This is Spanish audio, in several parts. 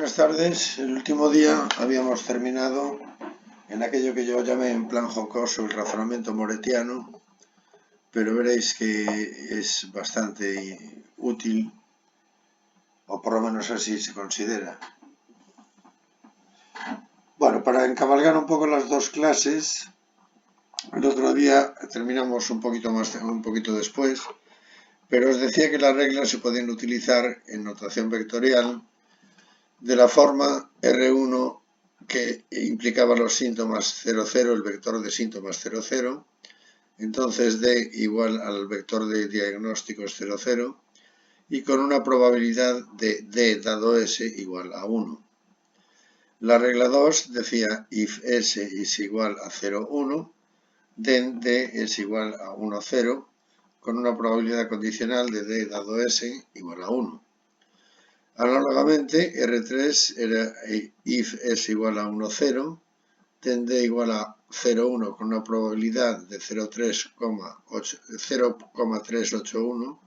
Buenas tardes. El último día habíamos terminado en aquello que yo llamé en plan jocoso el razonamiento moretiano, pero veréis que es bastante útil, o por lo menos así se considera. Bueno, para encabalgar un poco las dos clases, el otro día terminamos un poquito después, pero os decía que las reglas se podían utilizar en notación vectorial de la forma R1 que implicaba los síntomas 0, 0, el vector de síntomas 0, 0, entonces D igual al vector de diagnósticos 0, 0, y con una probabilidad de D dado S igual a 1. La regla 2 decía if S es igual a 0, 1, then D es igual a 1, 0, con una probabilidad condicional de D dado S igual a 1. Análogamente, R3 era if es igual a 1, 0, then D igual a 0, 1 con una probabilidad de 0,381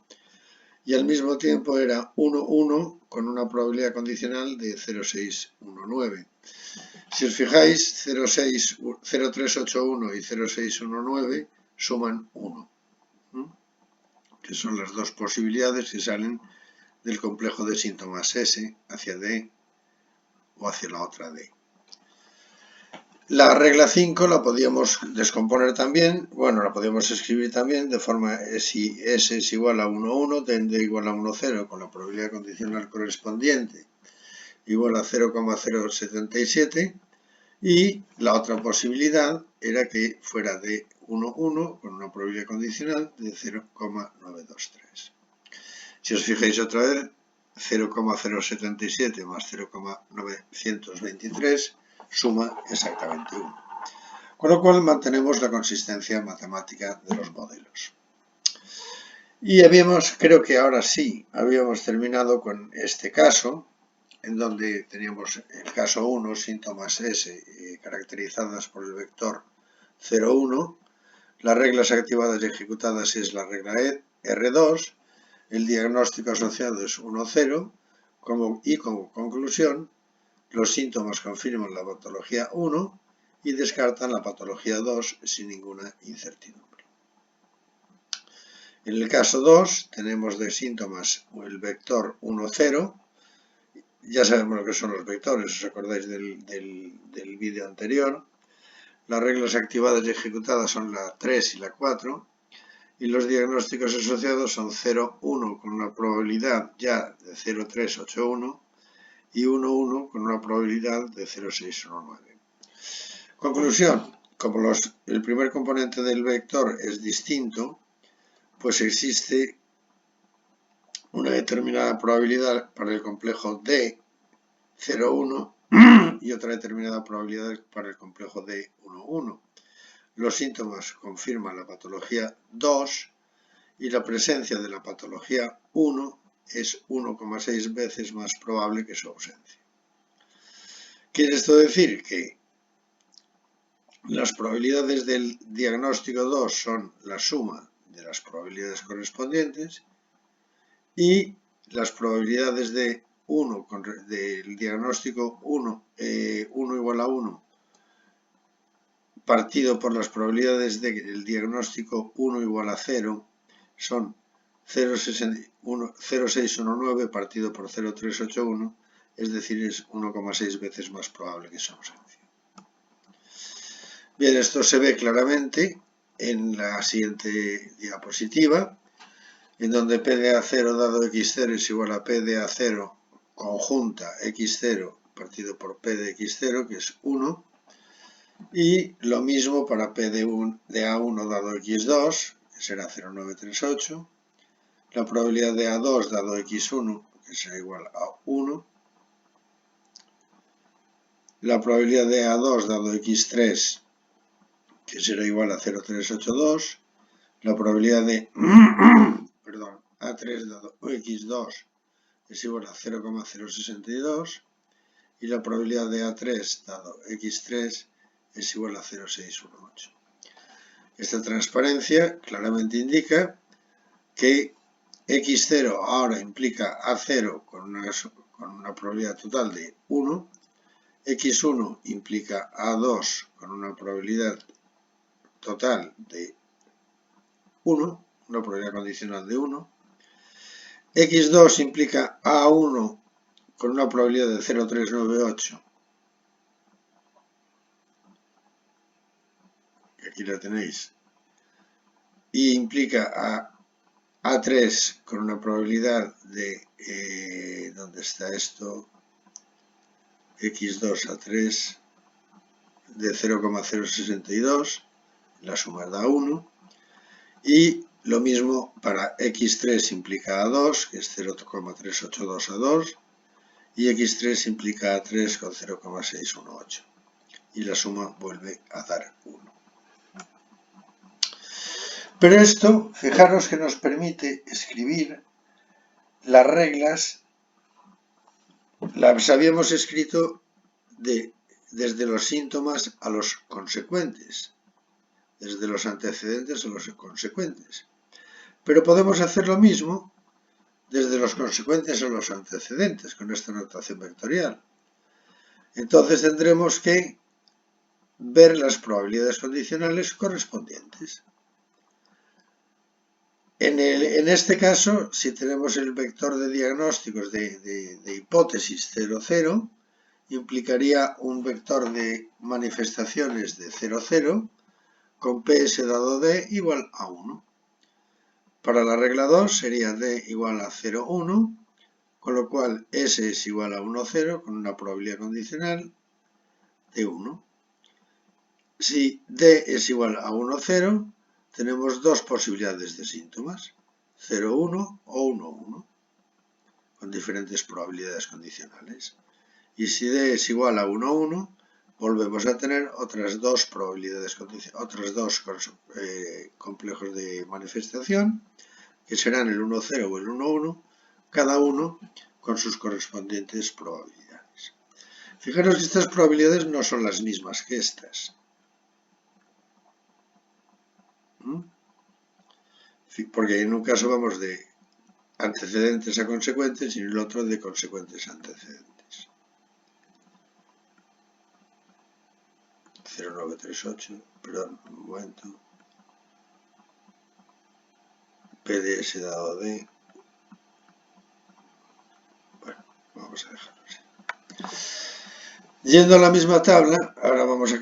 y al mismo tiempo era 1, 1 con una probabilidad condicional de 0,619. Si os fijáis, 0,381 y 0,619 suman 1, que son las dos posibilidades que salen del complejo de síntomas S hacia D o hacia la otra D. La regla 5 la podíamos descomponer también, la podíamos escribir también de forma si S es igual a 1, 1, then D igual a 1, 0 con la probabilidad condicional correspondiente igual a 0,077 y la otra posibilidad era que fuera de 1, 1 con una probabilidad condicional de 0,923. Si os fijáis otra vez, 0,077 más 0,923 suma exactamente 1. Con lo cual mantenemos la consistencia matemática de los modelos. Y creo que ahora sí, habíamos terminado con este caso, en donde teníamos el caso 1, síntomas S caracterizadas por el vector 0, 1. Las reglas activadas y ejecutadas es la regla R2. El diagnóstico asociado es 1, 0 y como conclusión, los síntomas confirman la patología 1 y descartan la patología 2 sin ninguna incertidumbre. En el caso 2 tenemos de síntomas el vector 1, 0. Ya sabemos lo que son los vectores, os acordáis del vídeo anterior. Las reglas activadas y ejecutadas son la 3 y la 4. Y los diagnósticos asociados son 0, 1 con una probabilidad ya de 0,381 y 1, 1 con una probabilidad de 0,619. Conclusión, como el primer componente del vector es distinto, pues existe una determinada probabilidad para el complejo D, 0, 1 y otra determinada probabilidad para el complejo D, 1, 1. Los síntomas confirman la patología 2 y la presencia de la patología 1 es 1,6 veces más probable que su ausencia. ¿Quiere esto decir? Que las probabilidades del diagnóstico 2 son la suma de las probabilidades correspondientes y las probabilidades de 1 del diagnóstico 1 igual a 1 partido por las probabilidades del diagnóstico 1 igual a 0 son 0,619 partido por 0,381, es decir, es 1,6 veces más probable que su ausencia. Bien, esto se ve claramente en la siguiente diapositiva, en donde P de A0 dado X0 es igual a P de A0 conjunta X0 partido por P de X0, que es 1, y lo mismo para P de A1 dado X2, que será 0,938, la probabilidad de A2 dado X1, que será igual a 1, la probabilidad de A2 dado X3, que será igual a 0,382, la probabilidad de A3 dado X2 es igual a 0,062 y la probabilidad de A3 dado X3 es igual a 0,618. Esta transparencia claramente indica que X0 ahora implica A0 con una probabilidad total de 1, x1 implica a2 con una probabilidad total de 1, una probabilidad condicional de 1, x2 implica a1 con una probabilidad de 0,398, que aquí la tenéis, y implica a A3 con una probabilidad de, ¿dónde está esto? X2 A3 de 0,062, la suma da 1, y lo mismo para X3 implica A2, que es 0,382 A2, y X3 implica A3 con 0,618, y la suma vuelve a dar 1. Pero esto, fijaros que nos permite escribir las reglas, las habíamos escrito desde los síntomas a los consecuentes, desde los antecedentes a los consecuentes. Pero podemos hacer lo mismo desde los consecuentes a los antecedentes con esta notación vectorial. Entonces tendremos que ver las probabilidades condicionales correspondientes. En este caso, si tenemos el vector de diagnósticos de hipótesis 0, 0, implicaría un vector de manifestaciones de 0, 0 con PS dado D igual a 1. Para la regla 2 sería D igual a 0, 1, con lo cual S es igual a 1, 0 con una probabilidad condicional de 1. Si D es igual a 1, 0, tenemos dos posibilidades de síntomas, 0, 1 o 1, 1, con diferentes probabilidades condicionales. Y si D es igual a 1, 1, volvemos a tener otras dos probabilidades, otros dos complejos de manifestación, que serán el 1, 0 o el 1, 1, cada uno con sus correspondientes probabilidades. Fijaros que estas probabilidades no son las mismas que estas. Porque en un caso vamos de antecedentes a consecuentes y en el otro de consecuentes a antecedentes. 0,938, perdón, un momento. PDS dado D. Bueno, vamos a dejarlo así. Yendo a la misma tabla, ahora vamos a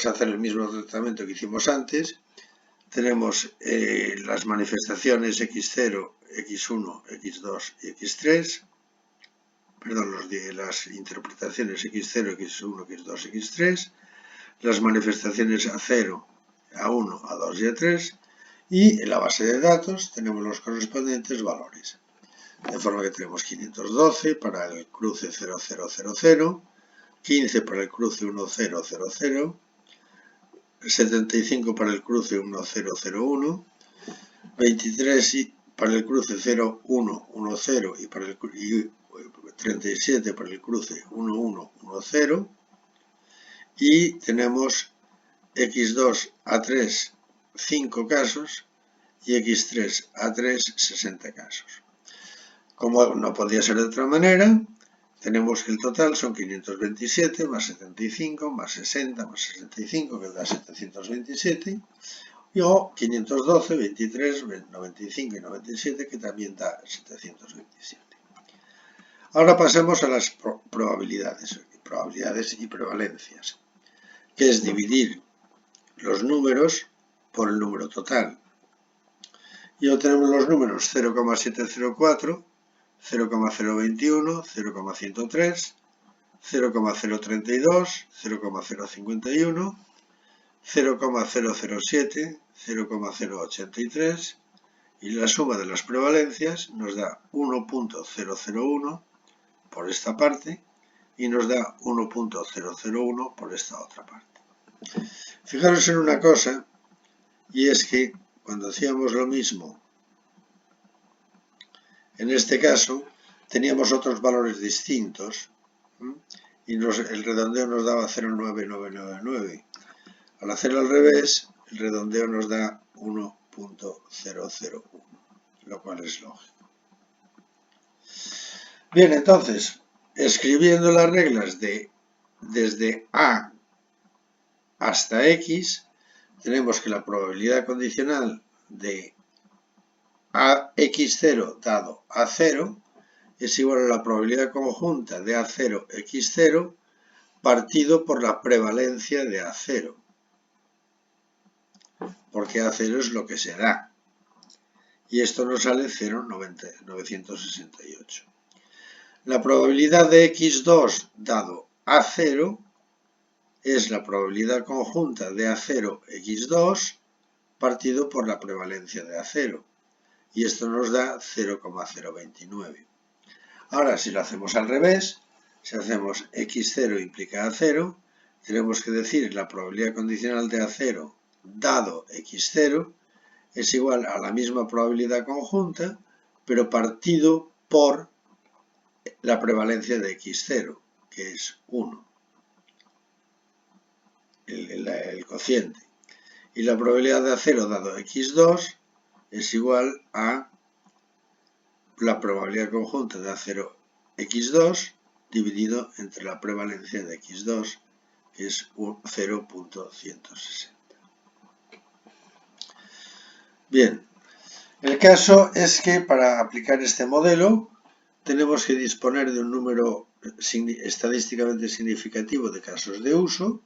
hacer el mismo tratamiento que hicimos antes. Tenemos las manifestaciones x0, x1, x2 y x3. Perdón, las interpretaciones x0, x1, x2, x3. Las manifestaciones a0, a1, a2 y a3. Y en la base de datos tenemos los correspondientes valores. De forma que tenemos 512 para el cruce 0000, 15 para el cruce 1000, 75 para el cruce 1001, 23 para el cruce 0110 y 37 para el cruce 1110, y tenemos x2 a3 5 casos y x3 a3 60 casos. Como no podía ser de otra manera, tenemos que el total son 527 más 75 más 60 más 65, que da 727, o 512, 23, 95 y 97, que también da 727. Ahora pasamos a las probabilidades y prevalencias, que es dividir los números por el número total. Y obtenemos los números 0,704, 0,021, 0,103, 0,032, 0,051, 0,007, 0,083, y la suma de las prevalencias nos da 1,001 por esta parte y nos da 1,001 por esta otra parte. Fijaros en una cosa, y es que cuando hacíamos lo mismo, en este caso teníamos otros valores distintos y el redondeo nos daba 0,9999. Al hacerlo al revés, el redondeo nos da 1,001, lo cual es lógico. Bien, entonces, escribiendo las reglas desde A hasta X, tenemos que la probabilidad condicional de AX0 dado A0 es igual a la probabilidad conjunta de A0 X0 partido por la prevalencia de A0, porque A0 es lo que se da. Y esto nos sale 0,968. La probabilidad de X2 dado A0 es la probabilidad conjunta de A0 X2 partido por la prevalencia de A0. Y esto nos da 0,029. Ahora, si lo hacemos al revés, si hacemos X0 implica A0, tenemos que decir la probabilidad condicional de A0 dado X0 es igual a la misma probabilidad conjunta, pero partido por la prevalencia de X0, que es 1, el cociente. Y la probabilidad de A0 dado X2 es igual a la probabilidad conjunta de A0 X2 dividido entre la prevalencia de X2, que es 0.160. Bien, el caso es que para aplicar este modelo tenemos que disponer de un número estadísticamente significativo de casos de uso,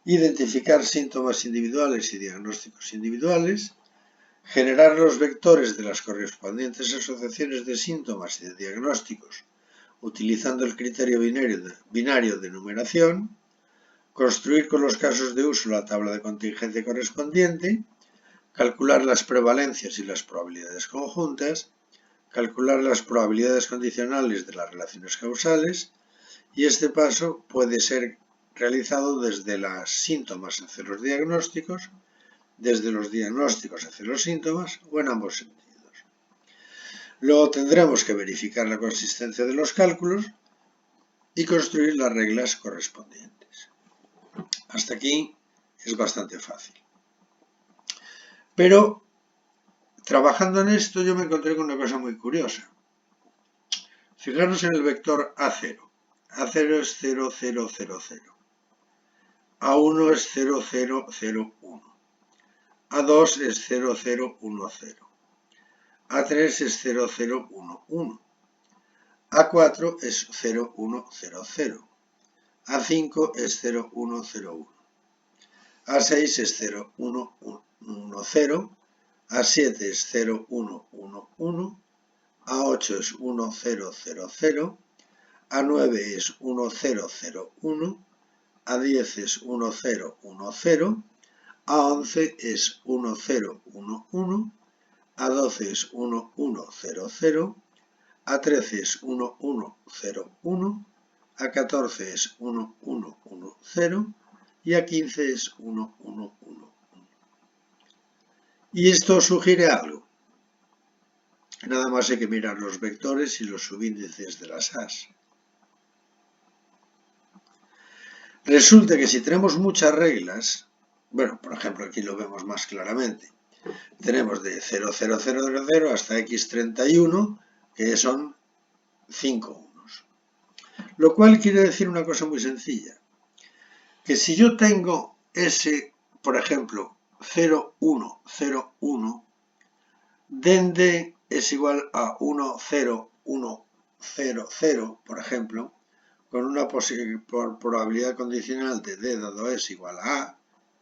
identificar síntomas individuales y diagnósticos individuales, generar los vectores de las correspondientes asociaciones de síntomas y de diagnósticos utilizando el criterio binario de numeración, construir con los casos de uso la tabla de contingencia correspondiente, calcular las prevalencias y las probabilidades conjuntas, calcular las probabilidades condicionales de las relaciones causales, y este paso puede ser realizado desde los síntomas hacia los diagnósticos, desde los diagnósticos hacia los síntomas o en ambos sentidos. Luego tendremos que verificar la consistencia de los cálculos y construir las reglas correspondientes. Hasta aquí es bastante fácil. Pero trabajando en esto yo me encontré con una cosa muy curiosa. Fijaros en el vector A0. A0 es 0, 0, 0, 0. A1 es 0, 0, 0, 1. A2 es 0, 0, 1, 0. A3 es 0, 0, 1, 1. A4 es 0, 1, 0, 0. A5 es 0, 1, 0, 1. A6 es 0, 1, 1, 0. A7 es 0, 1, 1, 1. A8 es 1, 0, 0, 0. A9 es 1, 0, 0, 1. A10 es 1, 0, 1, 0. A11 es 1, 0, 1, 1. A12 es 1, 1, 0, 0. A13 es 1, 1, 0, 1. A14 es 1, 1, 1, 0. Y A15 es 1, 1, 1, 1. Y esto sugiere algo. Nada más hay que mirar los vectores y los subíndices de las A's. Resulta que si tenemos muchas reglas, bueno, por ejemplo, aquí lo vemos más claramente. Tenemos de 0, 0, 0, 0, 0 hasta x31, que son 5 unos. Lo cual quiere decir una cosa muy sencilla. Que si yo tengo ese, por ejemplo, 0, 1, 0, 1, dende es igual a 1, 0, 1, 0, 0, por ejemplo, con una probabilidad condicional de D dado es igual a A,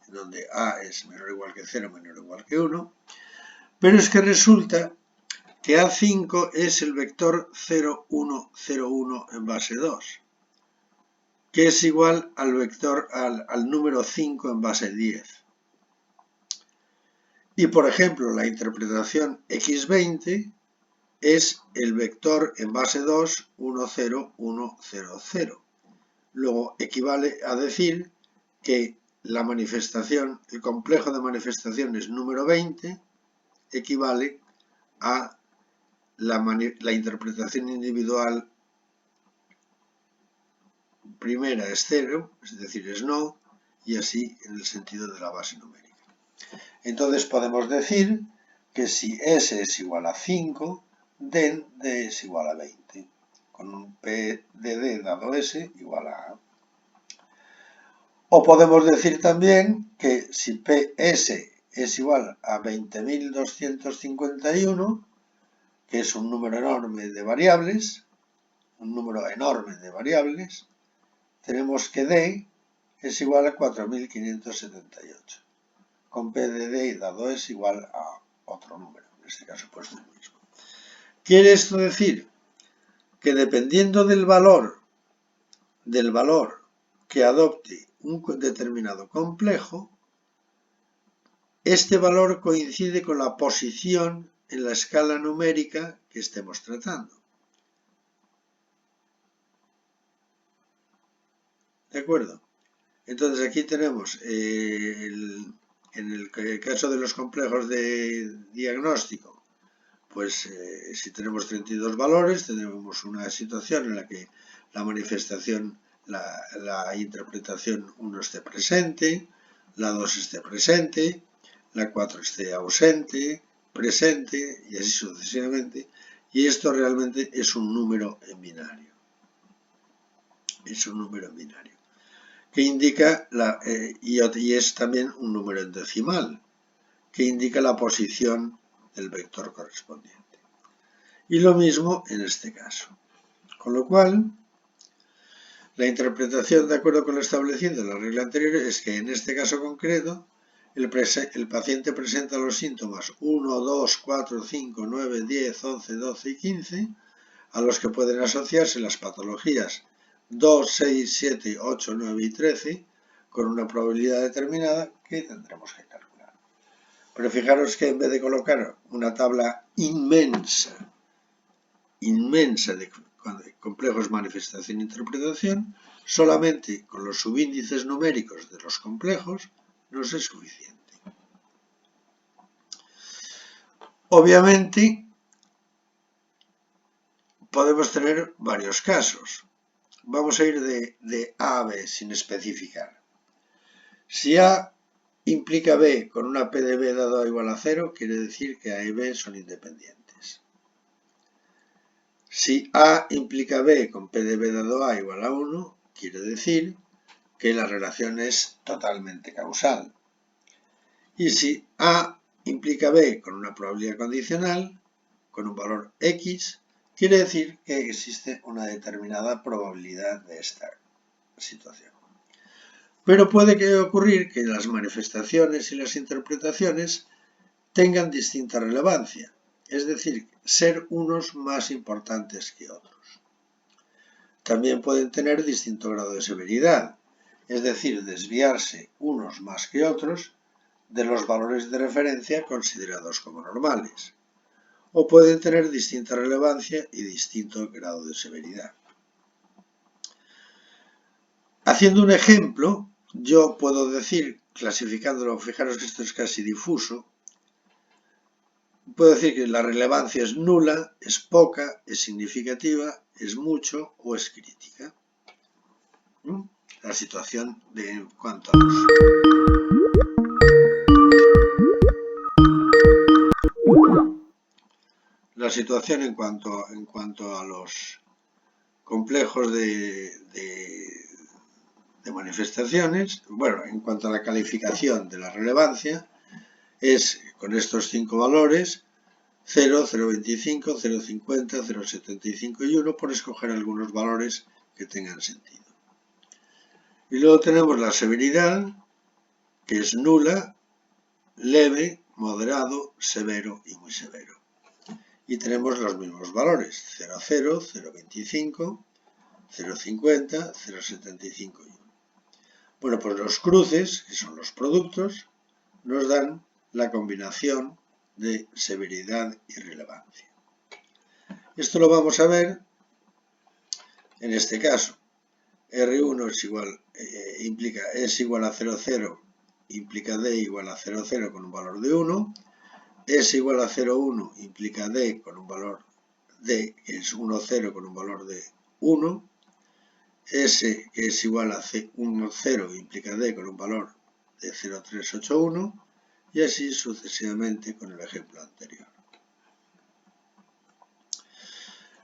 en donde A es menor o igual que 0, menor o igual que 1, pero es que resulta que A5 es el vector 0, 1, 0, 1 en base 2, que es igual al vector al número 5 en base 10. Y por ejemplo, la interpretación x20 es el vector en base 2, 1, 0, 1, 0, 0. Luego equivale a decir que la manifestación, el complejo de manifestaciones número 20 equivale a la interpretación individual primera es 0, es decir, es no, y así en el sentido de la base numérica. Entonces podemos decir que si S es igual a 5, den D es igual a 20. con un P de D dado S igual a A. O podemos decir también que si PS es igual a 20.251, que es un número enorme de variables, tenemos que D es igual a 4.578, con P de D dado es igual a otro número, en este caso pues el mismo. ¿Quiere esto decir? Que dependiendo del valor que adopte un determinado complejo, este valor coincide con la posición en la escala numérica que estemos tratando. ¿De acuerdo? Entonces aquí tenemos, en el caso de los complejos de diagnóstico, pues si tenemos 32 valores, tenemos una situación en la que la manifestación, la interpretación 1 esté presente, la 2 esté presente, la 4 esté ausente, presente y así sucesivamente. Y esto realmente es un número en binario. Es un número en binario. Que indica, y es también un número en decimal, que indica la posición del vector correspondiente. Y lo mismo en este caso. Con lo cual, la interpretación de acuerdo con lo establecido en la regla anterior es que en este caso concreto, el paciente presenta los síntomas 1, 2, 4, 5, 9, 10, 11, 12 y 15, a los que pueden asociarse las patologías 2, 6, 7, 8, 9 y 13, con una probabilidad determinada que tendremos que calcular. Pero fijaros que en vez de colocar una tabla inmensa de complejos manifestación e interpretación, solamente con los subíndices numéricos de los complejos nos es suficiente. Obviamente, podemos tener varios casos. Vamos a ir de A a B sin especificar. Si A implica B con una P de B dado a igual a 0, quiere decir que A y B son independientes. Si A implica B con P de B dado a igual a 1, quiere decir que la relación es totalmente causal. Y si A implica B con una probabilidad condicional, con un valor X, quiere decir que existe una determinada probabilidad de esta situación. Pero puede ocurrir que las manifestaciones y las interpretaciones tengan distinta relevancia, es decir, ser unos más importantes que otros. También pueden tener distinto grado de severidad, es decir, desviarse unos más que otros de los valores de referencia considerados como normales, o pueden tener distinta relevancia y distinto grado de severidad. Haciendo un ejemplo, yo puedo decir, clasificándolo, fijaros que esto es casi difuso, puedo decir que la relevancia es nula, es poca, es significativa, es mucho o es crítica. La situación en cuanto a los... La situación en cuanto a los complejos de manifestaciones, bueno, en cuanto a la calificación de la relevancia, es con estos 5 valores 0, 0,25, 0,50, 0,75 y 1 por escoger algunos valores que tengan sentido. Y luego tenemos la severidad, que es nula, leve, moderado, severo y muy severo. Y tenemos los mismos valores, 0,0, 0,25, 0,50, 0,75 y 1. Bueno, pues los cruces, que son los productos, nos dan la combinación de severidad y relevancia. Esto lo vamos a ver en este caso. R1 es igual, implica es igual a 0,0, implica D igual a 0,0 con un valor de 1. S igual a 0,1 implica D con un valor D que es 1,0 con un valor de 1. S que es igual a 1,0 implica D con un valor de 0,381 y así sucesivamente con el ejemplo anterior.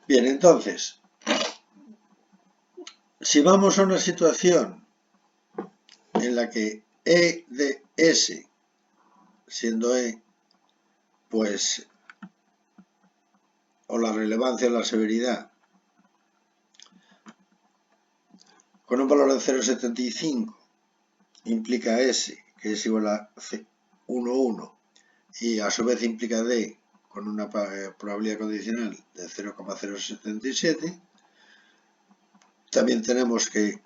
Bien, entonces, Si vamos a una situación en la que E de S, siendo E, pues, o la relevancia o la severidad, con un valor de 0,75 implica S, que es igual a 1,1, y a su vez implica D con una probabilidad condicional de 0,077, también tenemos que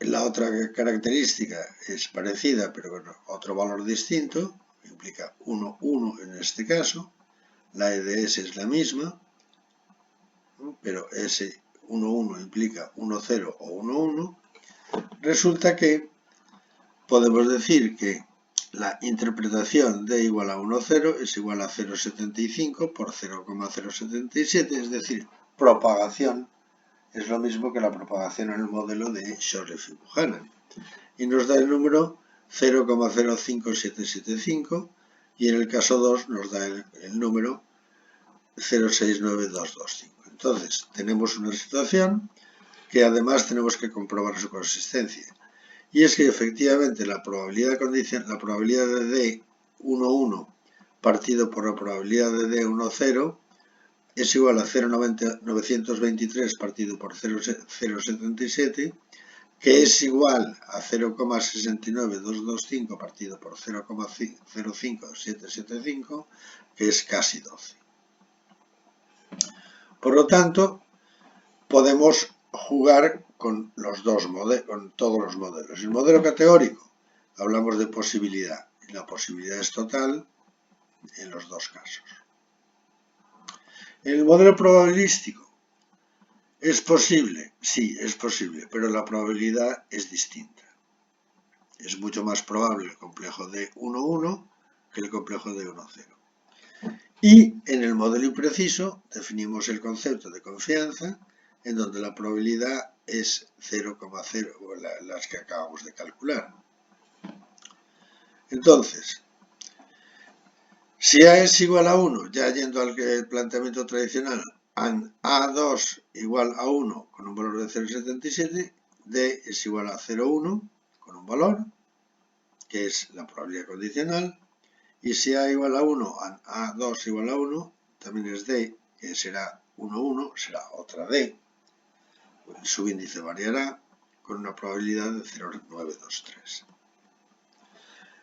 la otra característica es parecida, pero con otro valor distinto, implica 1,1 en este caso, la E de S es la misma, pero S 1,1 implica 1,0 o 1,1, resulta que podemos decir que la interpretación de igual a 1,0 es igual a 0,75 por 0,077, es decir, propagación es lo mismo que la propagación en el modelo de Shorley y Buchanan. Y nos da el número 0,05775 y en el caso 2 nos da el número 0,69225. Entonces, tenemos una situación que además tenemos que comprobar su consistencia. Y es que efectivamente la probabilidad de D 1,1 partido por la probabilidad de D 1,0 es igual a 0,923 partido por 0,077, que es igual a 0,69225 partido por 0,05775, que es casi 12. Por lo tanto, podemos jugar con los dos modelos, con todos los modelos. El modelo categórico, hablamos de posibilidad, y la posibilidad es total en los dos casos. En el modelo probabilístico, ¿es posible? Sí, es posible, pero la probabilidad es distinta. Es mucho más probable el complejo de 1,1 que el complejo de 1,0. Y en el modelo impreciso definimos el concepto de confianza, en donde la probabilidad es 0,0, las que acabamos de calcular. Entonces, si A es igual a 1, ya yendo al planteamiento tradicional, A2 igual a 1 con un valor de 0,77, D es igual a 0,1 con un valor, que es la probabilidad condicional, y si A igual a 1, A2 igual a 1, también es D, que será 1,1, será otra D. Su índice variará con una probabilidad de 0,923.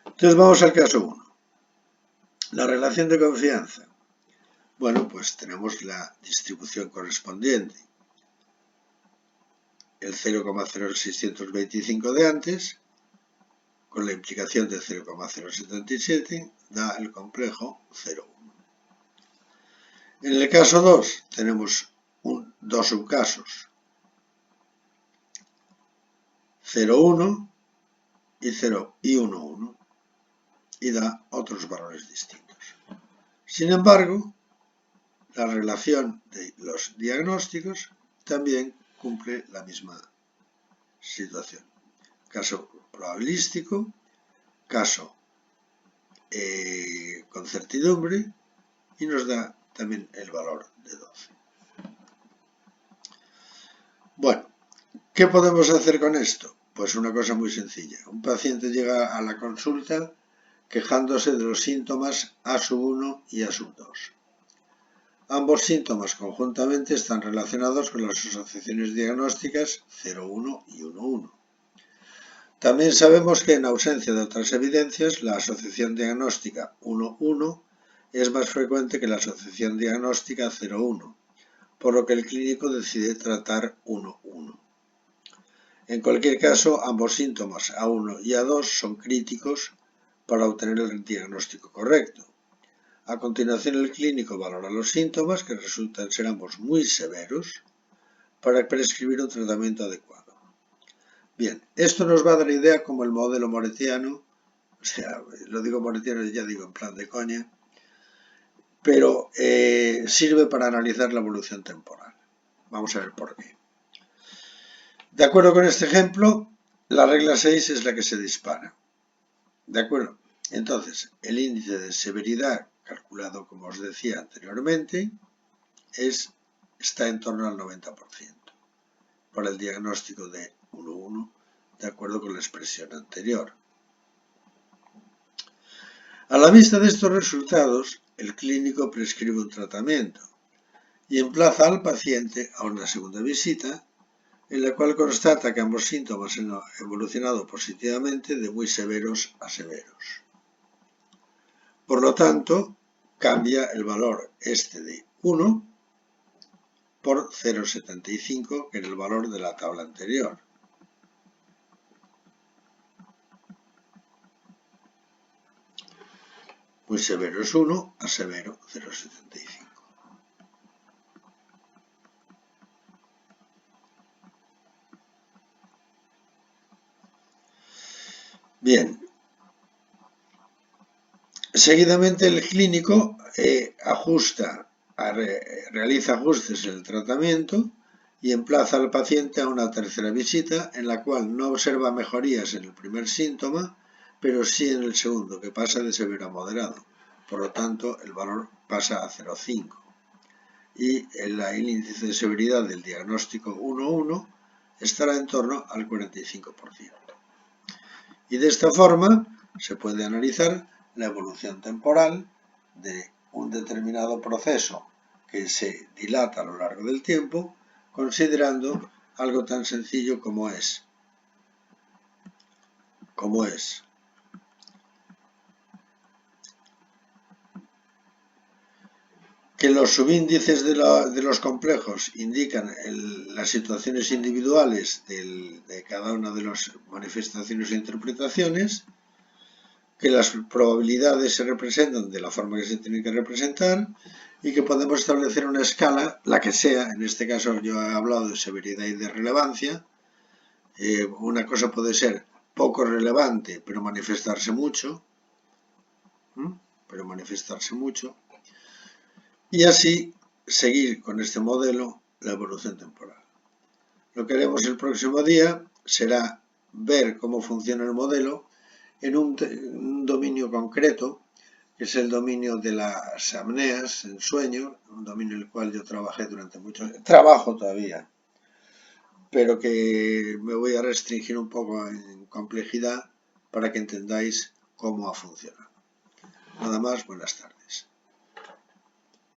Entonces vamos al caso 1. La relación de confianza. Bueno, pues tenemos la distribución correspondiente. El 0,0625 de antes, con la implicación de 0,077, da el complejo 0,1. En el caso 2 tenemos dos subcasos, 0,1 y 1,1, y da otros valores distintos. Sin embargo, la relación de los diagnósticos también cumple la misma situación. Caso probabilístico, caso con certidumbre, y nos da también el valor de 12. Bueno, ¿qué podemos hacer con esto? Pues una cosa muy sencilla. Un paciente llega a la consulta quejándose de los síntomas A1 y A2. Ambos síntomas conjuntamente están relacionados con las asociaciones diagnósticas 0,1 y 1,1. También sabemos que en ausencia de otras evidencias, la asociación diagnóstica 1,1 es más frecuente que la asociación diagnóstica 0,1, por lo que el clínico decide tratar 1,1. En cualquier caso, ambos síntomas A1 y A2 son críticos para obtener el diagnóstico correcto. A continuación, el clínico valora los síntomas, que resultan ser ambos muy severos, para prescribir un tratamiento adecuado. Bien, esto nos va a dar idea como el modelo moretiano, o sea, lo digo moretiano y ya digo en plan de coña, pero sirve para analizar la evolución temporal. Vamos a ver por qué. De acuerdo con este ejemplo, la regla 6 es la que se dispara. ¿De acuerdo? Entonces, el índice de severidad, calculado como os decía anteriormente, está en torno al 90%. para el diagnóstico de 1-1, de acuerdo con la expresión anterior. A la vista de estos resultados, el clínico prescribe un tratamiento y emplaza al paciente a una segunda visita, en la cual constata que ambos síntomas han evolucionado positivamente de muy severos a severos. Por lo tanto, cambia el valor de 1 por 0,75, que era el valor de la tabla anterior. Muy severo es 1, a severo 0,75. Bien. Seguidamente el clínico realiza ajustes en el tratamiento y emplaza al paciente a una tercera visita, en la cual no observa mejorías en el primer síntoma, pero sí en el segundo, que pasa de severo a moderado. Por lo tanto, el valor pasa a 0,5. Y el índice de severidad del diagnóstico 1-1 estará en torno al 45%. Y de esta forma se puede analizar la evolución temporal de un determinado proceso que se dilata a lo largo del tiempo, considerando algo tan sencillo como es que los subíndices de los complejos indican las situaciones individuales de cada una de las manifestaciones e interpretaciones, que las probabilidades se representan de la forma que se tienen que representar y que podemos establecer una escala, la que sea. En este caso yo he hablado de severidad y de relevancia. Una cosa puede ser poco relevante, pero manifestarse mucho. Y así seguir con este modelo la evolución temporal. Lo que haremos el próximo día será ver cómo funciona el modelo en un dominio concreto, que es el dominio de las apneas en sueño, un dominio en el cual yo trabajé trabajo todavía, pero que me voy a restringir un poco en complejidad para que entendáis cómo ha funcionado. Nada más, buenas tardes.